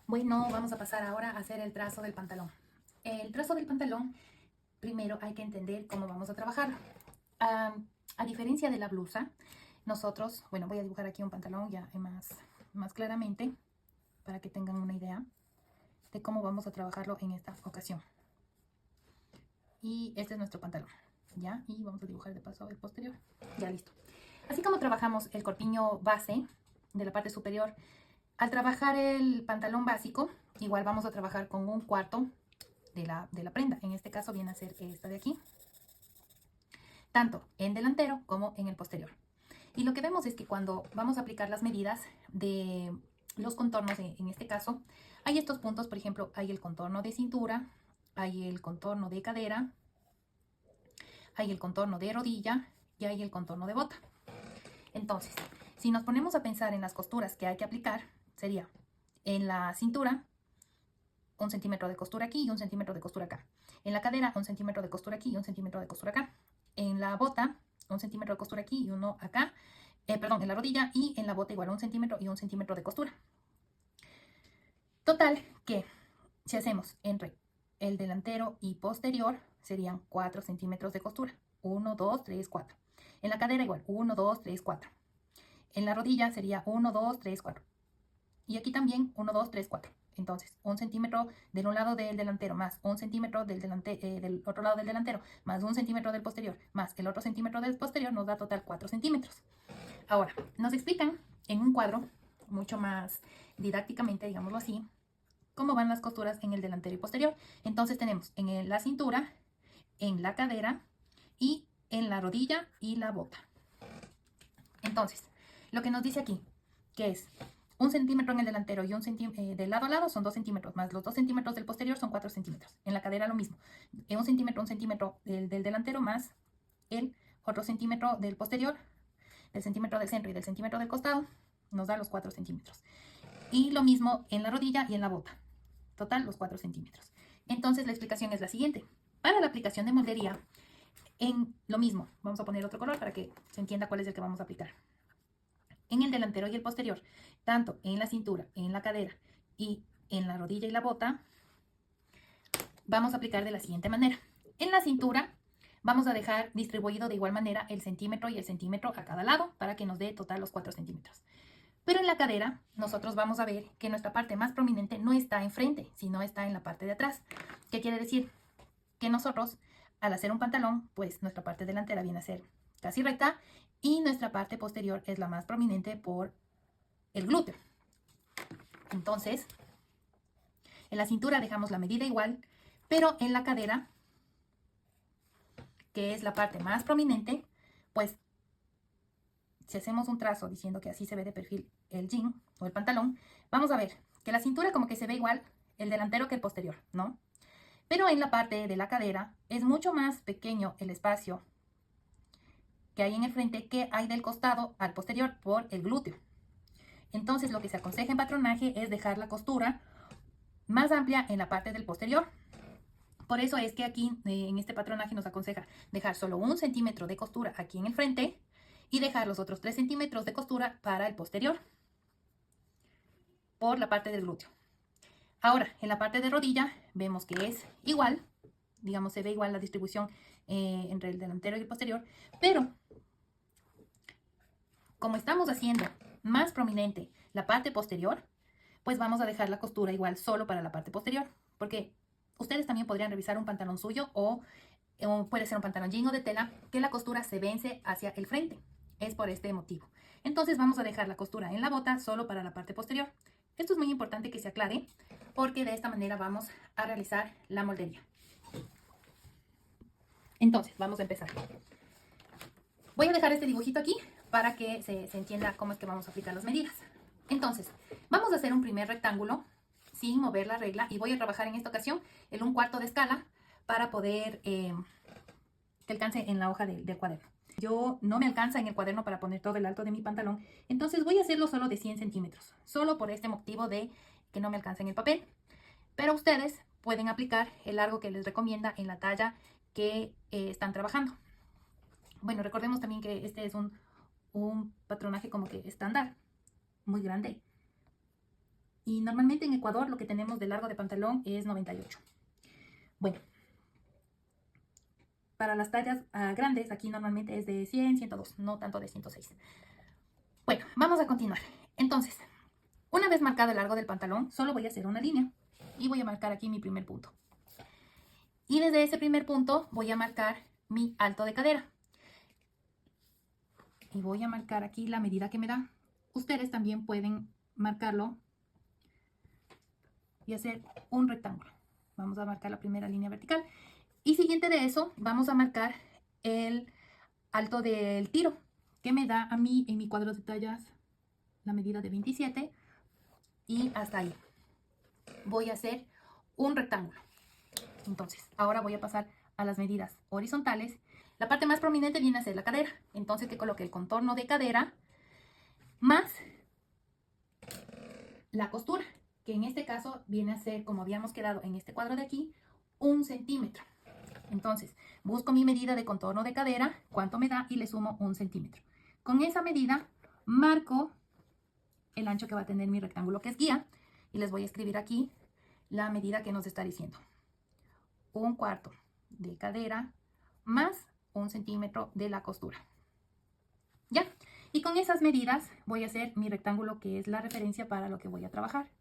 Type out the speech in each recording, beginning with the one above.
Bueno, vamos a pasar ahora a hacer el trazo del pantalón. El trazo del pantalón, primero hay que entender cómo vamos a trabajar. A diferencia de la blusa, nosotros, bueno, voy a dibujar aquí un pantalón ya más claramente para que tengan una idea de cómo vamos a trabajarlo en esta ocasión. Y este es nuestro pantalón, ¿ya? Y vamos a dibujar de paso el posterior. Ya listo. Así como trabajamos el corpiño base de la parte superior, al trabajar el pantalón básico, igual vamos a trabajar con un cuarto de la prenda. En este caso viene a ser esta de aquí, tanto en delantero como en el posterior. Y lo que vemos es que cuando vamos a aplicar las medidas de los contornos, en este caso, hay estos puntos, por ejemplo, hay el contorno de cintura, hay el contorno de cadera, hay el contorno de rodilla y hay el contorno de bota. Entonces, si nos ponemos a pensar en las costuras que hay que aplicar, sería en la cintura, 1 centímetro de costura aquí y 1 centímetro de costura acá. En la cadera, 1 centímetro de costura aquí y 1 centímetro de costura acá. En la bota, 1 centímetro de costura aquí y uno acá. Perdón, en la rodilla y en la bota igual 1 centímetro y 1 centímetro de costura. Total que si hacemos entre el delantero y posterior, serían 4 centímetros de costura. 1, 2, 3, 4. En la cadera igual, 1, 2, 3, 4. En la rodilla sería 1, 2, 3, 4. Y aquí también 1, 2, 3, 4. Entonces, 1 centímetro del un lado del delantero, más 1 centímetro del otro lado del delantero, más 1 centímetro del posterior, más el otro centímetro del posterior, nos da total 4 centímetros. Ahora, nos explican en un cuadro, mucho más didácticamente, digámoslo así, cómo van las costuras en el delantero y posterior. Entonces tenemos en la cintura, en la cadera y en la rodilla y la bota. Entonces, lo que nos dice aquí, que es 1 centímetro en el delantero y 1 centímetro del lado a lado son 2 centímetros, más los 2 centímetros del posterior son 4 centímetros. En la cadera lo mismo, 1 centímetro del delantero más el otro centímetro del posterior, del centímetro del centro y del centímetro del costado, nos da los 4 centímetros. Y lo mismo en la rodilla y en la bota, total los 4 centímetros. Entonces la explicación es la siguiente. Para la aplicación de moldería, en lo mismo, vamos a poner otro color para que se entienda cuál es el que vamos a aplicar. En el delantero y el posterior, tanto en la cintura, en la cadera y en la rodilla y la bota, vamos a aplicar de la siguiente manera. En la cintura vamos a dejar distribuido de igual manera el centímetro y el centímetro a cada lado para que nos dé total los 4 centímetros. Pero en la cadera nosotros vamos a ver que nuestra parte más prominente no está enfrente, sino está en la parte de atrás. ¿Qué quiere decir? Que nosotros, al hacer un pantalón, pues nuestra parte delantera viene a ser casi recta y nuestra parte posterior es la más prominente por el glúteo. Entonces, en la cintura dejamos la medida igual, pero en la cadera, que es la parte más prominente, pues si hacemos un trazo diciendo que así se ve de perfil el jean o el pantalón, vamos a ver que la cintura como que se ve igual el delantero que el posterior, ¿no? Pero en la parte de la cadera es mucho más pequeño el espacio que hay en el frente que hay del costado al posterior por el glúteo. Entonces lo que se aconseja en patronaje es dejar la costura más amplia en la parte del posterior. Por eso es que aquí en este patronaje nos aconseja dejar solo 1 centímetro de costura aquí en el frente y dejar los otros 3 centímetros de costura para el posterior por la parte del glúteo. Ahora, en la parte de rodilla vemos que es igual, digamos se ve igual la distribución entre el delantero y el posterior, pero como estamos haciendo más prominente la parte posterior, pues vamos a dejar la costura igual solo para la parte posterior, porque ustedes también podrían revisar un pantalón suyo o puede ser un pantalón jean o de tela, que la costura se vence hacia el frente. Es por este motivo. Entonces vamos a dejar la costura en la bota solo para la parte posterior. Esto es muy importante que se aclare, porque de esta manera vamos a realizar la moldería. Entonces, vamos a empezar. Voy a dejar este dibujito aquí para que se entienda cómo es que vamos a aplicar las medidas. Entonces, vamos a hacer un primer rectángulo sin mover la regla y voy a trabajar en esta ocasión el 1/4 de escala para poder que alcance en la hoja del cuaderno. Yo no me alcanza en el cuaderno para poner todo el alto de mi pantalón, entonces voy a hacerlo solo de 100 centímetros, solo por este motivo de que no me alcanza en el papel. Pero ustedes pueden aplicar el largo que les recomienda en la talla que están trabajando. Bueno, recordemos también que este es un patronaje como que estándar, muy grande. Y normalmente en Ecuador lo que tenemos de largo de pantalón es 98. Bueno, para las tallas grandes aquí normalmente es de 100, 102, no tanto de 106. Bueno, vamos a continuar. Entonces, una vez marcado el largo del pantalón, solo voy a hacer una línea. Y voy a marcar aquí mi primer punto. Y desde ese primer punto voy a marcar mi alto de cadera. Y voy a marcar aquí la medida que me da. Ustedes también pueden marcarlo y hacer un rectángulo. Vamos a marcar la primera línea vertical. Y siguiente de eso, vamos a marcar el alto del tiro, que me da a mí en mi cuadro de tallas la medida de 27. Y hasta ahí. Voy a hacer un rectángulo. Entonces, ahora voy a pasar a las medidas horizontales. La parte más prominente viene a ser la cadera. Entonces, que coloque el contorno de cadera más la costura, que en este caso viene a ser, como habíamos quedado en este cuadro de aquí, 1 centímetro. Entonces, busco mi medida de contorno de cadera, cuánto me da, y le sumo 1 centímetro. Con esa medida, marco el ancho que va a tener mi rectángulo, que es guía, y les voy a escribir aquí la medida que nos está diciendo. 1/4 de cadera más 1 centímetro de la costura. ¿Ya? Y con esas medidas voy a hacer mi rectángulo, que es la referencia para lo que voy a trabajar.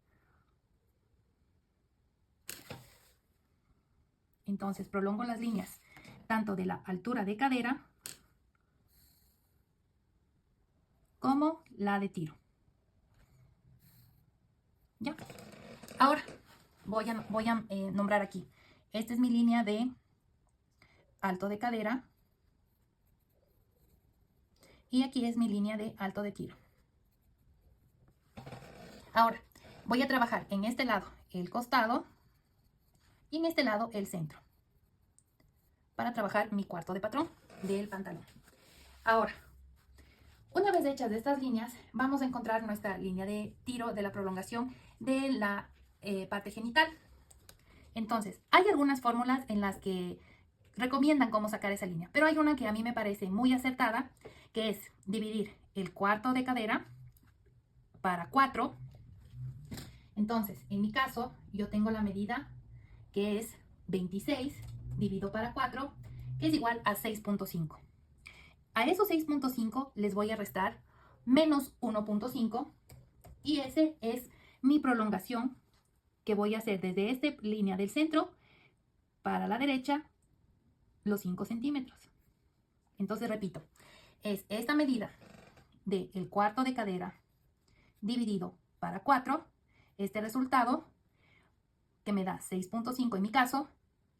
Entonces prolongo las líneas tanto de la altura de cadera como la de tiro. ¿Ya? Ahora voy a nombrar aquí. Esta es mi línea de alto de cadera. Y aquí es mi línea de alto de tiro. Ahora voy a trabajar en este lado el costado y en este lado el centro, para trabajar mi cuarto de patrón del pantalón. Ahora, una vez hechas estas líneas, vamos a encontrar nuestra línea de tiro de la prolongación de la parte genital. Entonces, hay algunas fórmulas en las que recomiendan cómo sacar esa línea, pero hay una que a mí me parece muy acertada, que es dividir el cuarto de cadera para 4. Entonces, en mi caso, yo tengo la medida que es 26 dividido para 4, que es igual a 6.5. A esos 6.5 les voy a restar menos 1.5 y ese es mi prolongación que voy a hacer desde esta línea del centro para la derecha los 5 centímetros. Entonces repito, es esta medida del cuarto de cadera dividido para 4, este resultado que me da 6.5 en mi caso,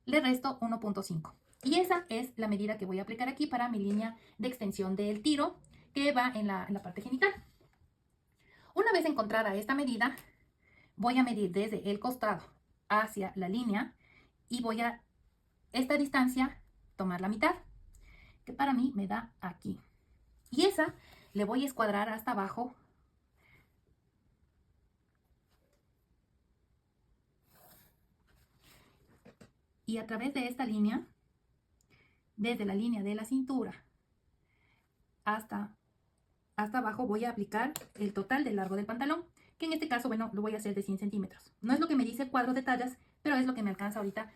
le resto 1.5. Y esa es la medida que voy a aplicar aquí para mi línea de extensión del tiro, que va en la parte genital. Una vez encontrada esta medida, voy a medir desde el costado hacia la línea y voy a esta distancia tomar la mitad, que para mí me da aquí. Y esa le voy a escuadrar hasta abajo. Y a través de esta línea, desde la línea de la cintura hasta abajo, voy a aplicar el total del largo del pantalón, que en este caso, bueno, lo voy a hacer de 100 centímetros. No es lo que me dice el cuadro de tallas, pero es lo que me alcanza ahorita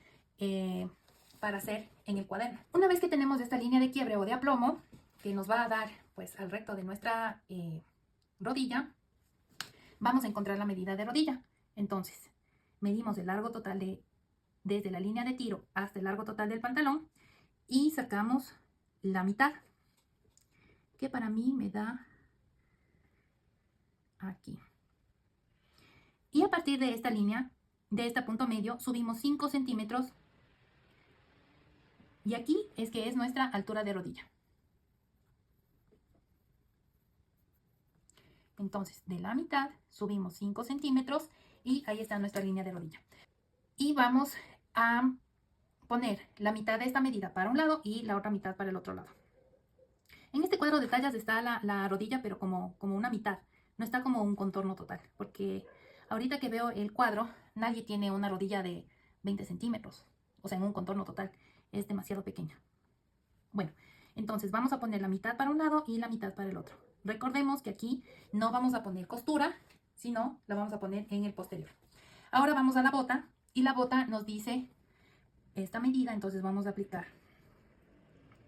para hacer en el cuaderno. Una vez que tenemos esta línea de quiebre o de aplomo, que nos va a dar pues al recto de nuestra rodilla, vamos a encontrar la medida de rodilla. Entonces, medimos el largo total desde la línea de tiro hasta el largo total del pantalón y sacamos la mitad, que para mí me da aquí. Y a partir de esta línea, de este punto medio, subimos 5 centímetros y aquí es que es nuestra altura de rodilla. Entonces, de la mitad subimos 5 centímetros y ahí está nuestra línea de rodilla. Y vamos a poner la mitad de esta medida para un lado y la otra mitad para el otro lado. En este cuadro de tallas está la rodilla, pero como una mitad. No está como un contorno total, porque ahorita que veo el cuadro, nadie tiene una rodilla de 20 centímetros. O sea, en un contorno total es demasiado pequeña. Bueno, entonces vamos a poner la mitad para un lado y la mitad para el otro. Recordemos que aquí no vamos a poner costura, Si no, la vamos a poner en el posterior. Ahora vamos a la bota y la bota nos dice esta medida, entonces vamos a aplicar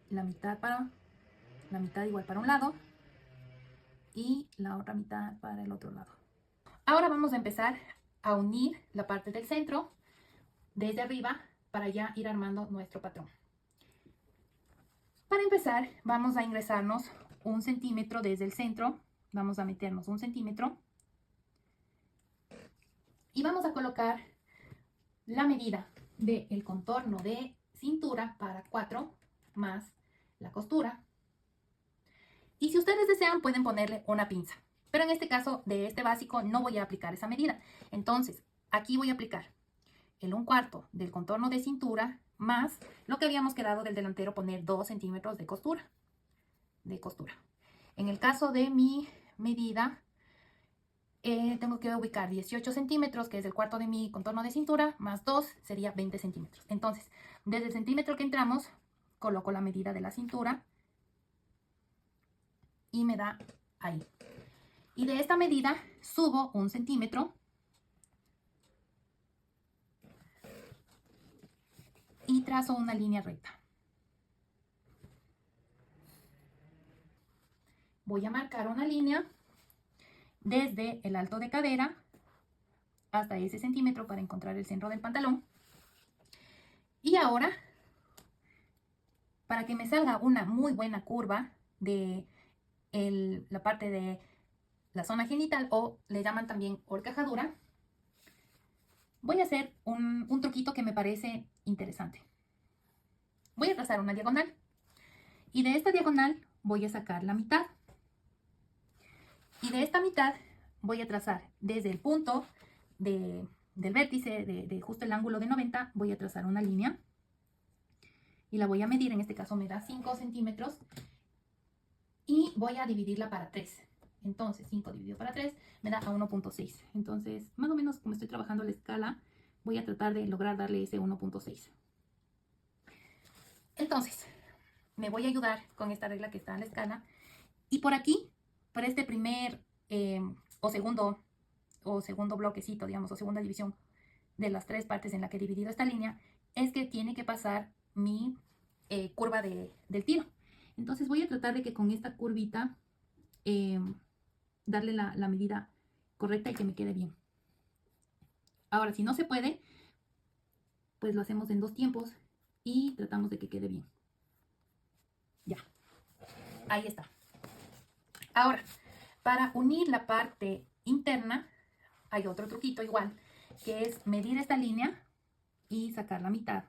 la mitad igual para un lado y la otra mitad para el otro lado. Ahora vamos a empezar a unir la parte del centro desde arriba para ya ir armando nuestro patrón. Para empezar, vamos a ingresarnos 1 centímetro desde el centro. Vamos a meternos 1 centímetro. Y vamos a colocar la medida del contorno de cintura para 4 más la costura. Y si ustedes desean, pueden ponerle una pinza. Pero en este caso, de este básico, no voy a aplicar esa medida. Entonces, aquí voy a aplicar el 1/4 del contorno de cintura más lo que habíamos quedado del delantero, poner 2 centímetros de costura. En el caso de mi medida, tengo que ubicar 18 centímetros, que es el cuarto de mi contorno de cintura, más 2 sería 20 centímetros. Entonces, desde el centímetro que entramos, coloco la medida de la cintura y me da ahí. Y de esta medida subo 1 centímetro y trazo una línea recta. Voy a marcar una línea desde el alto de cadera hasta ese centímetro para encontrar el centro del pantalón. Y ahora, para que me salga una muy buena curva de la parte de la zona genital, o le llaman también horcajadura, voy a hacer un truquito que me parece interesante. Voy a trazar una diagonal y de esta diagonal voy a sacar la mitad. Y de esta mitad voy a trazar desde el punto del vértice, de justo el ángulo de 90, voy a trazar una línea y la voy a medir. En este caso me da 5 centímetros y voy a dividirla para 3. Entonces 5 dividido para 3 me da a 1.6. Entonces, más o menos como estoy trabajando la escala, voy a tratar de lograr darle ese 1.6. Entonces, me voy a ayudar con esta regla que está en la escala. Y por aquí, para este primer o segundo bloquecito, digamos, o segunda división de las 3 partes en la que he dividido esta línea, es que tiene que pasar mi curva del tiro. Entonces voy a tratar de que con esta curvita darle la medida correcta y que me quede bien. Ahora, si no se puede, pues lo hacemos en 2 tiempos y tratamos de que quede bien. Ya, ahí está. Ahora, para unir la parte interna, hay otro truquito igual, que es medir esta línea y sacar la mitad.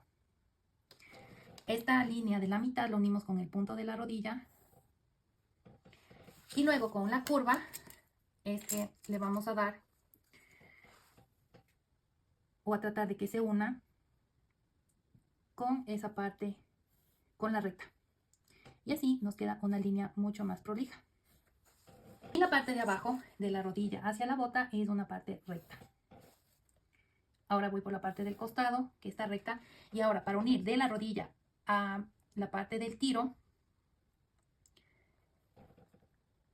Esta línea de la mitad lo unimos con el punto de la rodilla. Y luego con la curva es que le vamos a dar o a tratar de que se una con esa parte, con la recta. Y así nos queda una línea mucho más prolija. Y la parte de abajo, de la rodilla hacia la bota, es una parte recta. Ahora voy por la parte del costado, que está recta. Y ahora, para unir de la rodilla a la parte del tiro,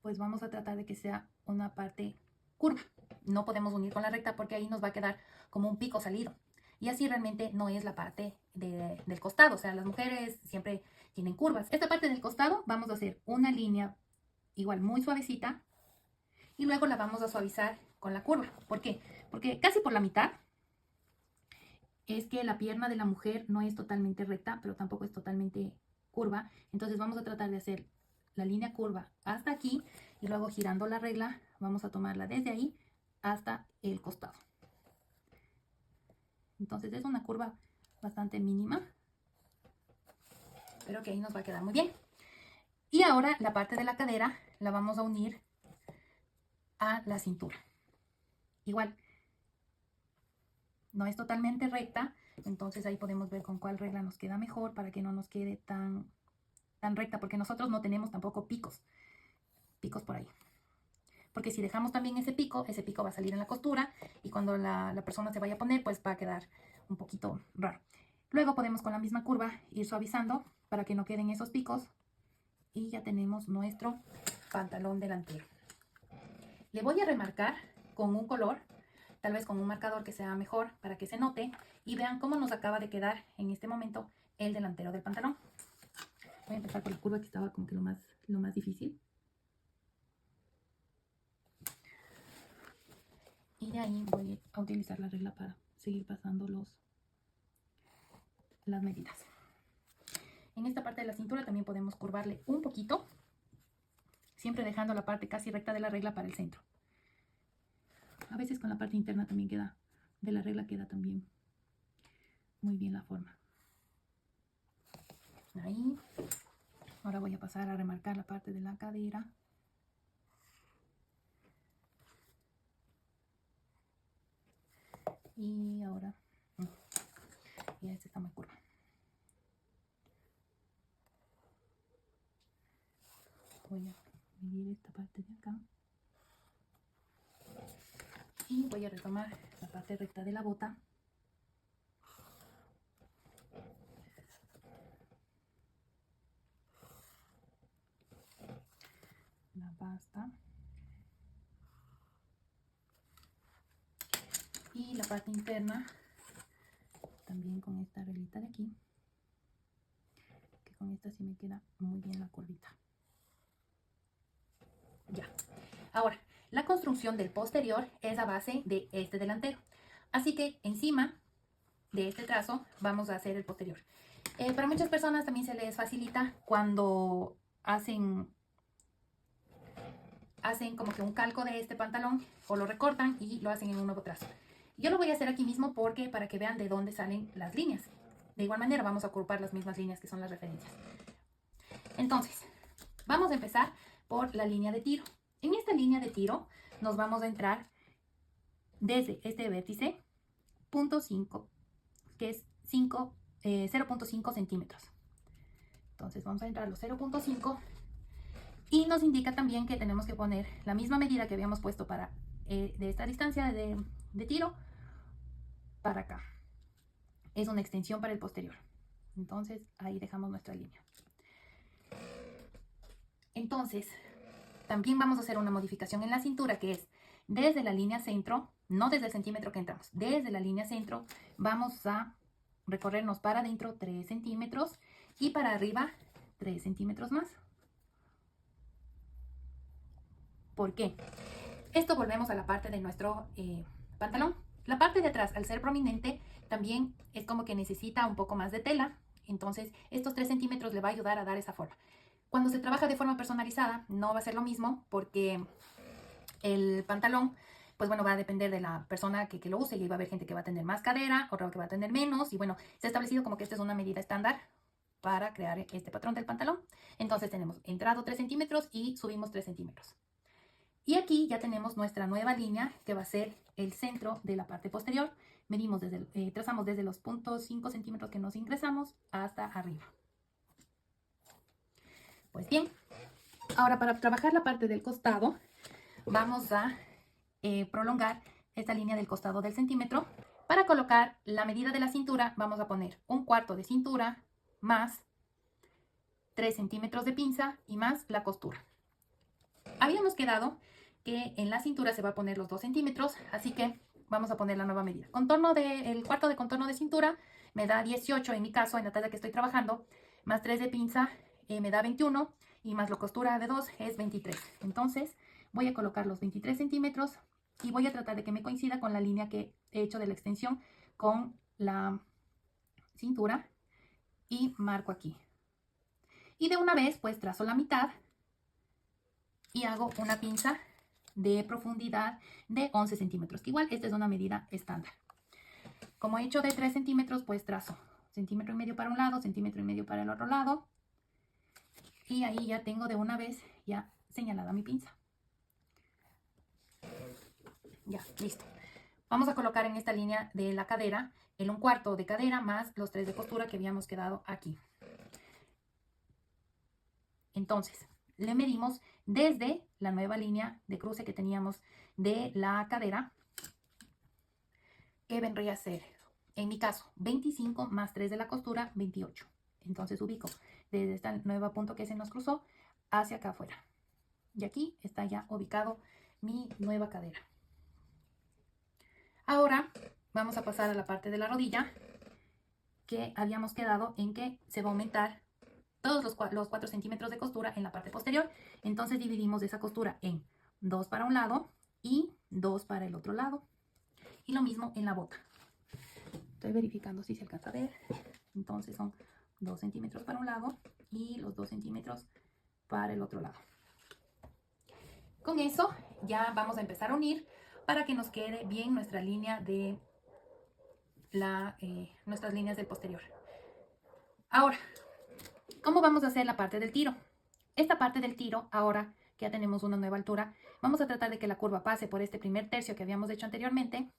pues vamos a tratar de que sea una parte curva. No podemos unir con la recta porque ahí nos va a quedar como un pico salido. Y así realmente no es la parte del costado. O sea, las mujeres siempre tienen curvas. Esta parte del costado vamos a hacer una línea igual muy suavecita. Y luego la vamos a suavizar con la curva. ¿Por qué? Porque casi por la mitad es que la pierna de la mujer no es totalmente recta, pero tampoco es totalmente curva. Entonces vamos a tratar de hacer la línea curva hasta aquí y luego girando la regla vamos a tomarla desde ahí hasta el costado. Entonces es una curva bastante mínima, pero que ahí nos va a quedar muy bien. Y ahora la parte de la cadera la vamos a unir a la cintura. Igual, no es totalmente recta, entonces ahí podemos ver con cuál regla nos queda mejor para que no nos quede tan recta, porque nosotros no tenemos tampoco picos por ahí. Porque si dejamos también ese pico va a salir en la costura y cuando la persona se vaya a poner, pues va a quedar un poquito raro. Luego podemos con la misma curva ir suavizando para que no queden esos picos y ya tenemos nuestro pantalón delantero. Le voy a remarcar con un color, tal vez con un marcador que sea mejor para que se note y vean cómo nos acaba de quedar en este momento el delantero del pantalón. Voy a empezar por la curva que estaba como que lo más difícil. Y de ahí voy a utilizar la regla para seguir pasando las medidas. En esta parte de la cintura también podemos curvarle un poquito, siempre dejando la parte casi recta de la regla para el centro. A veces con la parte interna también queda, de la regla queda también muy bien la forma. Ahí. Ahora voy a pasar a remarcar la parte de la cadera. Y ahora, ya esta está muy curva. Voy a medir esta parte de acá. Y voy a retomar la parte recta de la bota. La basta. Y la parte interna, también con esta reglita de aquí. Que con esta sí me queda muy bien la curvita. Ya. Ahora, la construcción del posterior es a base de este delantero. Así que encima de este trazo vamos a hacer el posterior. Para muchas personas también se les facilita cuando hacen como que un calco de este pantalón o lo recortan y lo hacen en un nuevo trazo. Yo lo voy a hacer aquí mismo porque para que vean de dónde salen las líneas. De igual manera vamos a ocupar las mismas líneas que son las referencias. Entonces, vamos a empezar por la línea de tiro. En esta línea de tiro nos vamos a entrar desde este vértice, punto 5, que es 0.5 centímetros. Entonces vamos a entrar a los 0.5 y nos indica también que tenemos que poner la misma medida que habíamos puesto para de esta distancia de tiro para acá. Es una extensión para el posterior. Entonces ahí dejamos nuestra línea. Entonces también vamos a hacer una modificación en la cintura, que es desde la línea centro, no desde el centímetro que entramos, desde la línea centro vamos a recorrernos para adentro 3 centímetros y para arriba 3 centímetros más. ¿Por qué? Esto volvemos a la parte de nuestro pantalón. La parte de atrás, al ser prominente, también es como que necesita un poco más de tela. Entonces, estos 3 centímetros le va a ayudar a dar esa forma. Cuando se trabaja de forma personalizada, no va a ser lo mismo porque el pantalón, pues bueno, va a depender de la persona que lo use y va a haber gente que va a tener más cadera, otra que va a tener menos. Y bueno, se ha establecido como que esta es una medida estándar para crear este patrón del pantalón. Entonces tenemos entrado 3 centímetros y subimos 3 centímetros. Y aquí ya tenemos nuestra nueva línea que va a ser el centro de la parte posterior. Medimos trazamos desde los 0.5 centímetros que nos ingresamos hasta arriba. Pues bien, ahora para trabajar la parte del costado, vamos a prolongar esta línea del costado del centímetro. Para colocar la medida de la cintura, vamos a poner 1/4 de cintura más 3 centímetros de pinza y más la costura. Habíamos quedado que en la cintura se va a poner los 2 centímetros, así que vamos a poner la nueva medida. El cuarto de contorno de cintura me da 18 en mi caso, en la talla que estoy trabajando, más 3 de pinza me da 21 y más la costura de 2 es 23. Entonces voy a colocar los 23 centímetros y voy a tratar de que me coincida con la línea que he hecho de la extensión con la cintura y marco aquí. Y de una vez pues trazo la mitad y hago una pinza de profundidad de 11 centímetros, que igual esta es una medida estándar. Como he hecho de 3 centímetros, pues trazo 1,5 centímetros para un lado, 1,5 centímetros para el otro lado. Y ahí ya tengo de una vez ya señalada mi pinza. Ya, listo. Vamos a colocar en esta línea de la cadera el 1/4 de cadera más los 3 de costura que habíamos quedado aquí. Entonces, le medimos desde la nueva línea de cruce que teníamos de la cadera, que vendría a ser, en mi caso, 25 más 3 de la costura, 28. Entonces ubico desde este nuevo punto que se nos cruzó hacia acá afuera. Y aquí está ya ubicado mi nueva cadera. Ahora vamos a pasar a la parte de la rodilla, que habíamos quedado en que se va a aumentar todos los 4 centímetros de costura en la parte posterior. Entonces dividimos esa costura en 2 para un lado y 2 para el otro lado. Y lo mismo en la bota. Estoy verificando si se alcanza a ver. Entonces son 2 centímetros para un lado y los 2 centímetros para el otro lado. Con eso ya vamos a empezar a unir para que nos quede bien nuestra línea de nuestras líneas del posterior. Ahora, ¿cómo vamos a hacer la parte del tiro? Esta parte del tiro, ahora que ya tenemos una nueva altura, vamos a tratar de que la curva pase por este primer tercio que habíamos hecho anteriormente.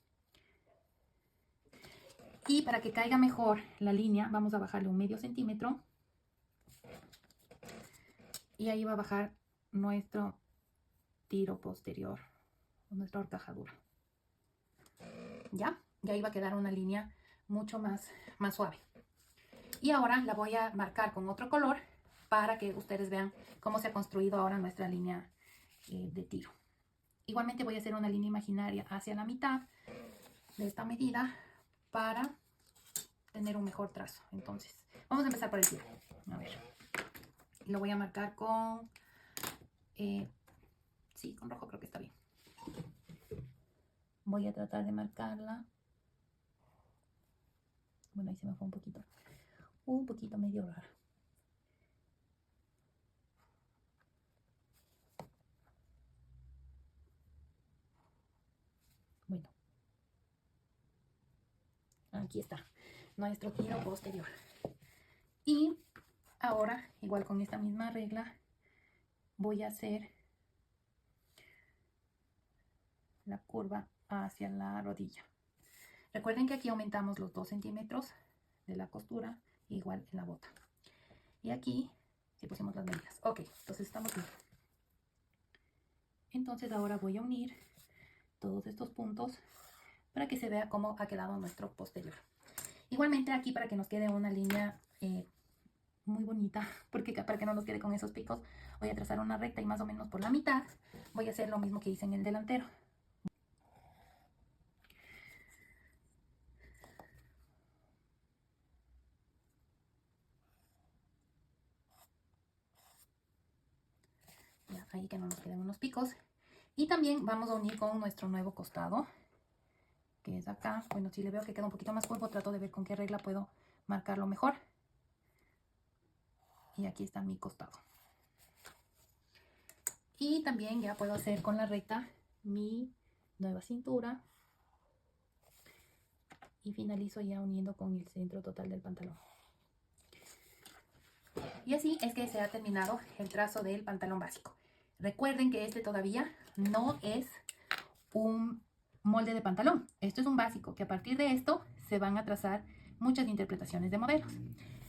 Y para que caiga mejor la línea, vamos a bajarle un medio centímetro. Y ahí va a bajar nuestro tiro posterior, nuestra horcajadura. ¿Ya? Y ahí va a quedar una línea mucho más suave. Y ahora la voy a marcar con otro color para que ustedes vean cómo se ha construido ahora nuestra línea de tiro. Igualmente voy a hacer una línea imaginaria hacia la mitad de esta medida para tener un mejor trazo. Entonces, vamos a empezar por el tiro. A ver, lo voy a marcar con... sí, con rojo creo que está bien. Voy a tratar de marcarla. Bueno, ahí se me fue un poquito medio raro. Bueno, aquí está nuestro tiro posterior. Y ahora, igual con esta misma regla, voy a hacer la curva hacia la rodilla. Recuerden que aquí aumentamos los 2 centímetros de la costura, igual en la bota. Y aquí sí pusimos las medidas. Ok, entonces estamos bien. Entonces ahora voy a unir todos estos puntos para que se vea cómo ha quedado nuestro posterior. Igualmente aquí, para que nos quede una línea muy bonita, porque para que no nos quede con esos picos, voy a trazar una recta y más o menos por la mitad voy a hacer lo mismo que hice en el delantero. Ya, ahí que no nos queden unos picos. Y también vamos a unir con nuestro nuevo costado, que es acá. Bueno, si le veo que queda un poquito más curvo, trato de ver con qué regla puedo marcarlo mejor. Y aquí está mi costado. Y también ya puedo hacer con la recta mi nueva cintura. Y finalizo ya uniendo con el centro total del pantalón. Y así es que se ha terminado el trazo del pantalón básico. Recuerden que este todavía no es un molde de pantalón. Esto es un básico, que a partir de esto se van a trazar muchas interpretaciones de modelos.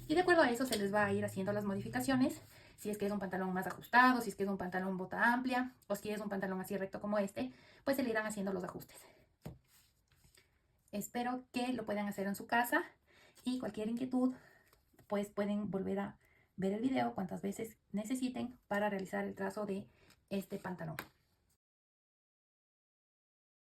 Y de acuerdo a eso se les va a ir haciendo las modificaciones. Si es que es un pantalón más ajustado, si es que es un pantalón bota amplia, o si es un pantalón así recto como este, pues se le irán haciendo los ajustes. Espero que lo puedan hacer en su casa y cualquier inquietud, pues pueden volver a ver el video cuantas veces necesiten para realizar el trazo de este pantalón.